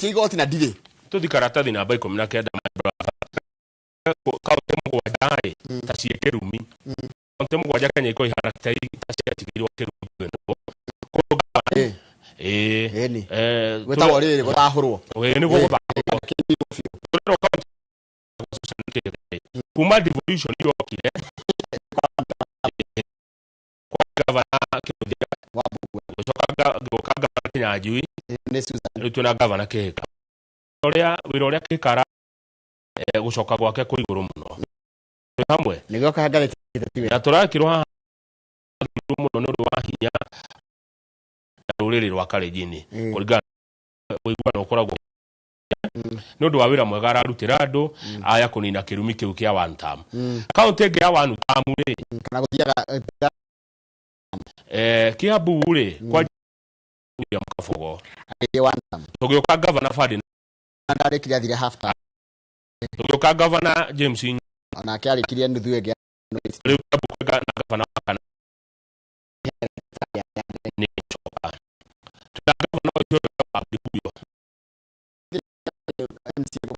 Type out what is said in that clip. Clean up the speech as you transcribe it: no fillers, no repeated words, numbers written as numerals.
igoti na ndire tuthi karatathi namba 19 kaunti mugwanja ta cieke rumi kaunti mugwanja Kenya iko ihana ta ciatigirwo kirumi ni wetagwo riri gutahurwo ni gutahurwo kuma devolution yokire kwa gavana Kiruthia gucoka Kinyanjui tuna gavana Kihika uria Kikara gucoka gwake kuri iguru muno hamwe nigio kahangarite na turakirwo haha muno nuri wa hinya ruriri rwa Kalenjini kurigana wiguana ukoragwo nundu wa wira mwega ararutira andu aya kunina kirumi kiu kia one term kaunti ingi ya one term ri kana guthiaga Kiambu ri kwa William Kabogo one term tugioka governor Ferdinand ndari kiria thire half term tugioka governor James ona kiari kiria nuthu ege riu